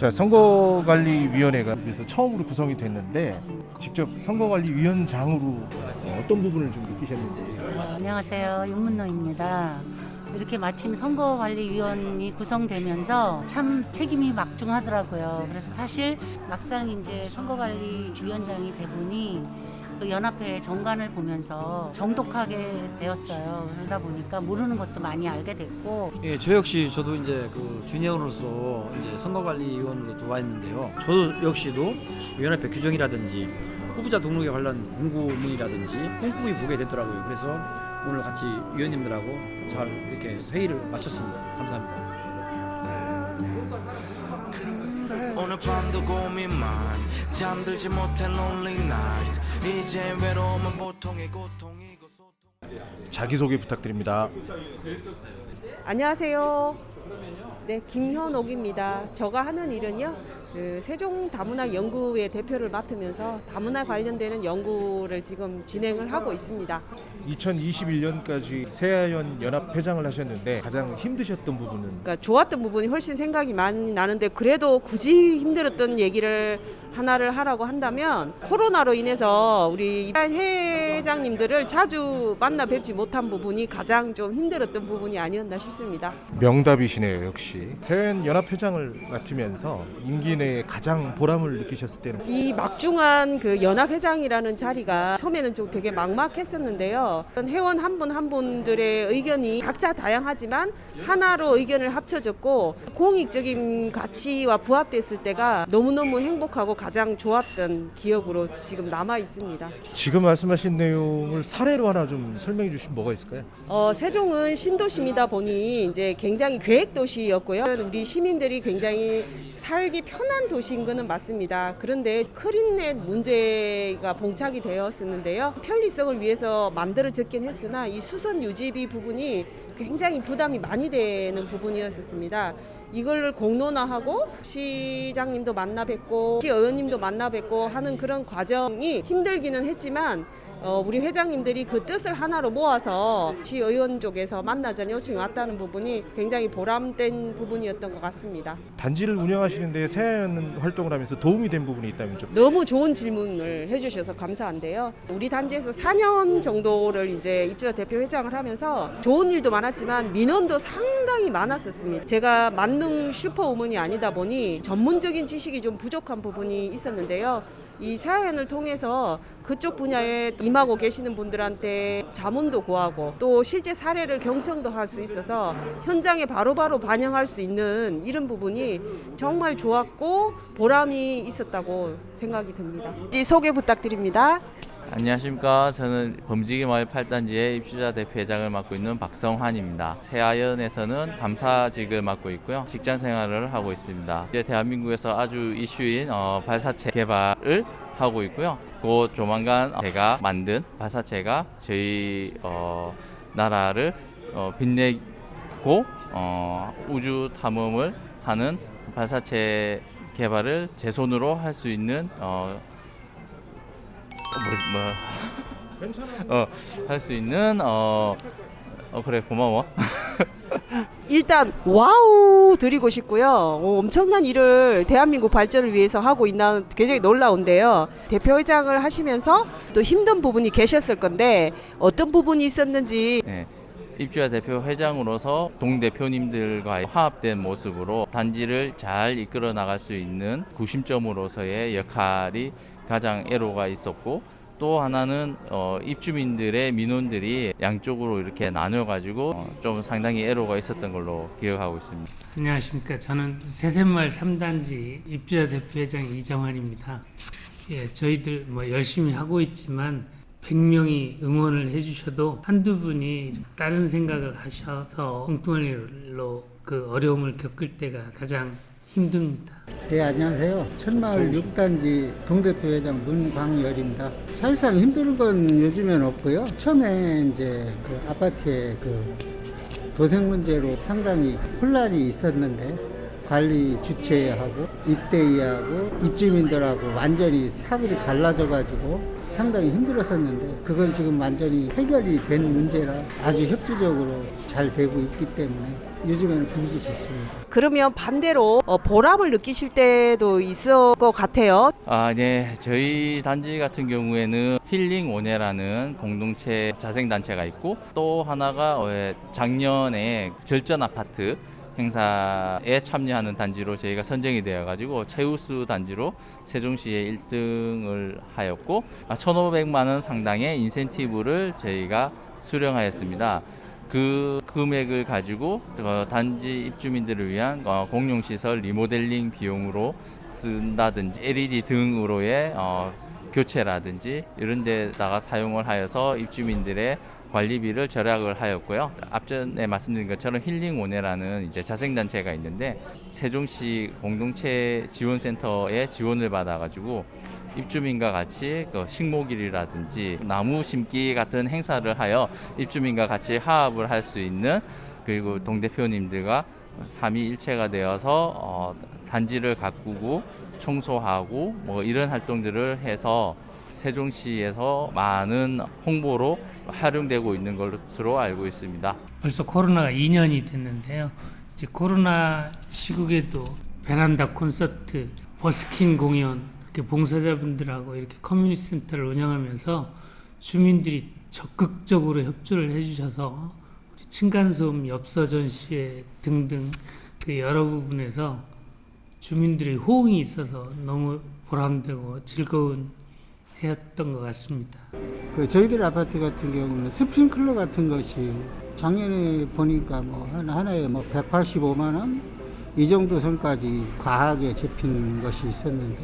자, 선거관리위원회가 그래서 처음으로 구성이 됐는데 직접 선거관리위원장으로 어떤 부분을 좀 느끼셨는지. 안녕하세요. 윤문노입니다. 이렇게 마침 선거관리위원이 구성되면서 참 책임이 막중하더라고요. 그래서 사실 막상 이제 선거관리위원장이 되보니 그 연합회 정관을 보면서 정독하게 되었어요. 그러다 보니까 모르는 것도 많이 알게 됐고. 예, 저도 이제 그 주니어로서 이제 선거관리위원으로 들어와 있는데요. 저도 역시도 연합회 규정이라든지 후보자 등록에 관련 공고문이라든지 꼼꼼히 보게 됐더라고요. 그래서 오늘 같이 위원님들하고 잘 이렇게 회의를 마쳤습니다. 감사합니다. 오늘 밤도 고민만 잠들지 못해 lonely night 이제 외로움은 보통의 고통이고 자기소개 부탁드립니다. 안녕하세요. 네, 김현옥입니다. 제가 하는 일은요, 세종 다문화 연구회 대표를 맡으면서 다문화 관련되는 연구를 지금 진행을 하고 있습니다. 2021년까지 새하연 연합회장을 하셨는데 가장 힘드셨던 부분은? 그러니까 좋았던 부분이 훨씬 생각이 많이 나는데 그래도 굳이 힘들었던 얘기를 하나를 하라고 한다면 코로나로 인해서 우리 회장님들을 자주 만나 뵙지 못한 부분이 가장 좀 힘들었던 부분이 아니었나 싶습니다. 명답이시네요. 역시 새하연 연합회장을 맡으면서 임기 내에 가장 보람을 느끼셨을 때는? 이 막중한 그 연합회장이라는 자리가 처음에는 좀 되게 막막했었는데요. 회원 한 분 한 분들의 의견이 각자 다양하지만 하나로 의견을 합쳐졌고 공익적인 가치와 부합됐을 때가 너무너무 행복하고 가장 좋았던 기억으로 지금 남아 있습니다. 지금 말씀하신 내용을 사례로 하나 좀 설명해 주시면 뭐가 있을까요? 세종은 신도시이다 보니 이제 굉장히 계획 도시였고요. 우리 시민들이 굉장히 살기 편한 도시인 것은 맞습니다. 그런데 크린넷 문제가 봉착이 되었었는데요. 편리성을 위해서 만들어졌긴 했으나 이 수선 유지비 부분이 굉장히 부담이 많이 되는 부분이었습니다. 이걸 공론화하고 시장님도 만나 뵙고 시의원님도 만나 뵙고 하는 그런 과정이 힘들기는 했지만 우리 회장님들이 그 뜻을 하나로 모아서 시의원 쪽에서 만나자는 요청이 왔다는 부분이 굉장히 보람된 부분이었던 것 같습니다. 단지를 운영하시는데 새하연 활동을 하면서 도움이 된 부분이 있다면 좀? 너무 좋은 질문을 해주셔서 감사한데요. 우리 단지에서 4년 정도를 이제 입주자 대표 회장을 하면서 좋은 일도 많았지만 민원도 상당히 많았었습니다. 제가 만능 슈퍼우먼이 아니다 보니 전문적인 지식이 좀 부족한 부분이 있었는데요. 이 새하연을 통해서 그쪽 분야에 임하고 계시는 분들한테 자문도 구하고 또 실제 사례를 경청도 할 수 있어서 현장에 바로바로 반영할 수 있는 이런 부분이 정말 좋았고 보람이 있었다고 생각이 듭니다. 소개 부탁드립니다. 안녕하십니까. 저는 범지기 마을 8단지의 입주자 대표회장을 맡고 있는 박성환입니다. 새하연에서는 감사직을 맡고 있고요. 직장 생활을 하고 있습니다. 이제 대한민국에서 아주 이슈인 발사체 개발을 하고 있고요. 곧 조만간 제가 만든 발사체가 저희 나라를 빛내고 우주 탐험을 하는 발사체 개발을 제 손으로 할 수 있는 할 수 있는 그래 고마워. 일단 와우 드리고 싶고요. 엄청난 일을 대한민국 발전을 위해서 하고 있나 굉장히 놀라운데요. 대표회장을 하시면서 또 힘든 부분이 계셨을 건데 어떤 부분이 있었는지. 네, 입주자 대표 회장으로서 동대표님들과 화합된 모습으로 단지를 잘 이끌어 나갈 수 있는 구심점으로서의 역할이 가장 애로가 있었고, 또 하나는 입주민들의 민원들이 양쪽으로 이렇게 나눠가지고 좀 상당히 애로가 있었던 걸로 기억하고 있습니다. 안녕하십니까. 저는 새샘마을 3단지 입주자 대표회장 이정환입니다. 예, 저희들 열심히 하고 있지만 100명이 응원을 해주셔도 한두 분이 다른 생각을 하셔서 엉뚱한 일로 그 어려움을 겪을 때가 가장 힘듭니다. 네, 안녕하세요. 천마을 6단지 동대표회장 문광열입니다. 사실상 힘든 건 요즘엔 없고요. 처음에 이제 그 아파트의 그 도색 문제로 상당히 혼란이 있었는데 관리 주체하고 입대위하고 입주민들하고 완전히 사물이 갈라져가지고 상당히 힘들었었는데 그건 지금 완전히 해결이 된 문제라 아주 협조적으로 잘 되고 있기 때문에 요즘에는 분위기 좋습니다. 그러면 반대로 보람을 느끼실 때도 있을 것 같아요. 네. 저희 단지 같은 경우에는 힐링 온해라는 공동체 자생단체가 있고 또 하나가 작년에 절전 아파트 행사에 참여하는 단지로 저희가 선정이 되어가지고 최우수 단지로 세종시에 1등을 하였고 1,500만 원 상당의 인센티브를 저희가 수령하였습니다. 그 금액을 가지고 단지 입주민들을 위한 공용시설 리모델링 비용으로 쓴다든지 LED 등으로의 교체라든지 이런 데다가 사용을 하여서 입주민들의 관리비를 절약을 하였고요. 앞전에 말씀드린 것처럼 힐링온해라는 이제 자생단체가 있는데 세종시 공동체 지원센터에 지원을 받아가지고 입주민과 같이 식목일이라든지 나무 심기 같은 행사를 하여 입주민과 같이 화합을 할 수 있는, 그리고 동대표님들과 삼위일체가 되어서 단지를 가꾸고 청소하고 뭐 이런 활동들을 해서 세종시에서 많은 홍보로 활용되고 있는 것으로 알고 있습니다. 벌써 코로나가 2년이 됐는데요. 이제 코로나 시국에도 베란다 콘서트, 버스킹 공연, 이렇게 봉사자분들하고 이렇게 커뮤니티 센터를 운영하면서 주민들이 적극적으로 협조를 해주셔서 우리 층간소음 엽서 전시회 등등 그 여러 부분에서 주민들의 호응이 있어서 너무 보람되고 즐거운 해였던 것 같습니다. 저희들 아파트 같은 경우는 스프링클러 같은 것이 작년에 보니까 뭐 하나에 뭐 185만 원 이 정도 선까지 과하게 잡힌 것이 있었는데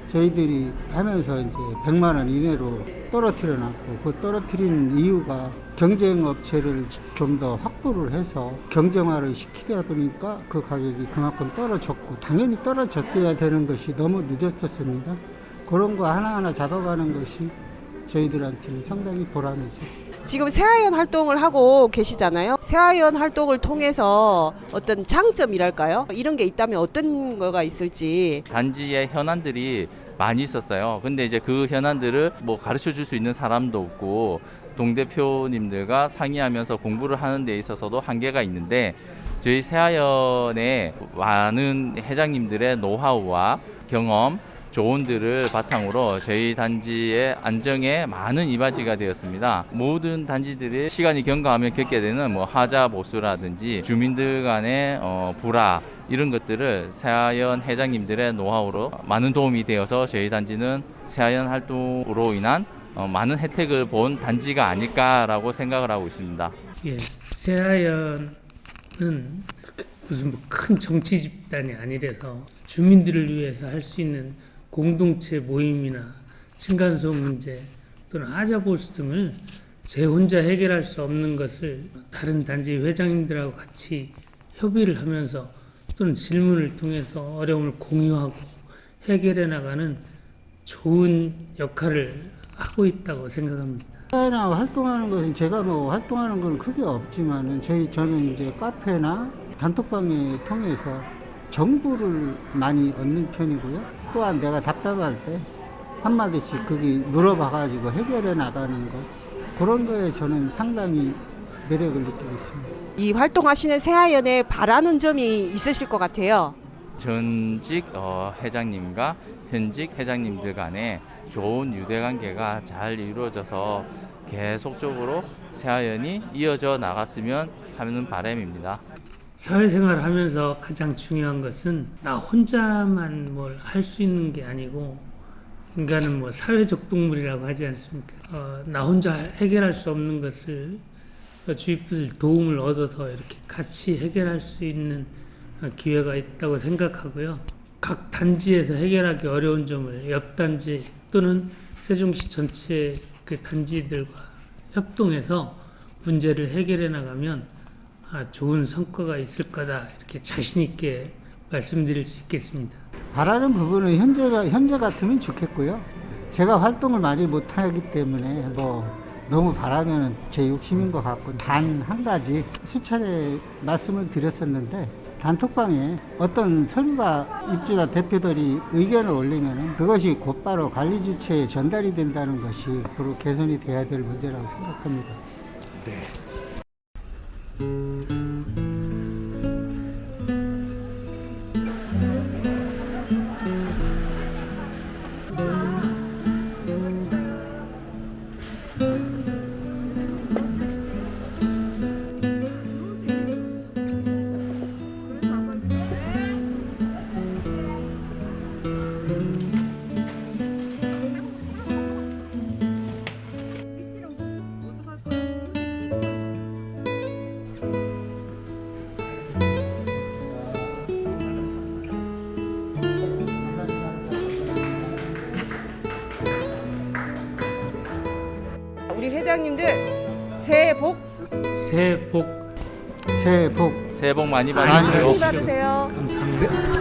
저희들이 하면서 이제 100만 원 이내로 떨어뜨려 놨고, 그 떨어뜨린 이유가 경쟁 업체를 좀 더 확보를 해서 경쟁화를 시키다 보니까 그 가격이 그만큼 떨어졌고, 당연히 떨어졌어야 되는 것이 너무 늦었었습니다. 그런 거 하나하나 잡아가는 것이 저희들한테는 상당히 보람이죠. 지금 새하연 활동을 하고 계시잖아요. 새하연 활동을 통해서 어떤 장점이랄까요? 이런 게 있다면 어떤 거가 있을지. 단지의 현안들이 많이 있었어요. 근데 이제 그 현안들을 뭐 가르쳐 줄 수 있는 사람도 없고 동대표님들과 상의하면서 공부를 하는 데 있어서도 한계가 있는데, 저희 새하연의 많은 회장님들의 노하우와 경험, 조언들을 바탕으로 저희 단지의 안정에 많은 이바지가 되었습니다. 모든 단지들이 시간이 경과하면 겪게 되는 뭐 하자 보수라든지 주민들 간의 불화, 이런 것들을 새하연 회장님들의 노하우로 많은 도움이 되어서 저희 단지는 새하연 활동으로 인한 많은 혜택을 본 단지가 아닐까라고 생각을 하고 있습니다. 예, 새하연은 무슨 큰 정치 집단이 아니라서 주민들을 위해서 할 수 있는 공동체 모임이나 층간소음 문제 또는 하자보수 등을 제 혼자 해결할 수 없는 것을 다른 단지 회장님들하고 같이 협의를 하면서 또는 질문을 통해서 어려움을 공유하고 해결해 나가는 좋은 역할을 하고 있다고 생각합니다. 하나 활동하는 것은 제가 뭐 활동하는 건 크게 없지만은 저는 이제 카페나 단톡방에 통해서 정보를 많이 얻는 편이고요. 또한 내가 답답할 때 한마디씩 거기 물어봐가지고 해결해 나가는 것, 그런 거에 저는 상당히 매력을 느끼고 있습니다. 이 활동하시는 새하연에 바라는 점이 있으실 것 같아요. 전직 회장님과 현직 회장님들 간에 좋은 유대관계가 잘 이루어져서 계속적으로 새하연이 이어져 나갔으면 하는 바람입니다. 사회생활을 하면서 가장 중요한 것은 나 혼자만 뭘 할 수 있는 게 아니고, 인간은 뭐 사회적 동물이라고 하지 않습니까? 나 혼자 해결할 수 없는 것을 주위 분들 도움을 얻어서 이렇게 같이 해결할 수 있는 기회가 있다고 생각하고요. 각 단지에서 해결하기 어려운 점을 옆 단지 또는 세종시 전체 그 단지들과 협동해서 문제를 해결해 나가면 좋은 성과가 있을 거다, 이렇게 자신 있게 말씀드릴 수 있겠습니다. 바라는 부분은 현재 같으면 좋겠고요. 제가 활동을 많이 못하기 때문에 뭐 너무 바라면 제 욕심인 것 같고, 단 한 가지 수차례 말씀을 드렸었는데, 단톡방에 어떤 서류가 입주자 대표들이 의견을 올리면 그것이 곧바로 관리 주체에 전달이 된다는 것이 앞으로 개선이 돼야 될 문제라고 생각합니다. 네. 회장님들 새해 복 새해 복 새해 복 새해 복 많이 많이 받으세요. 많이 받으세요. 감사합니다.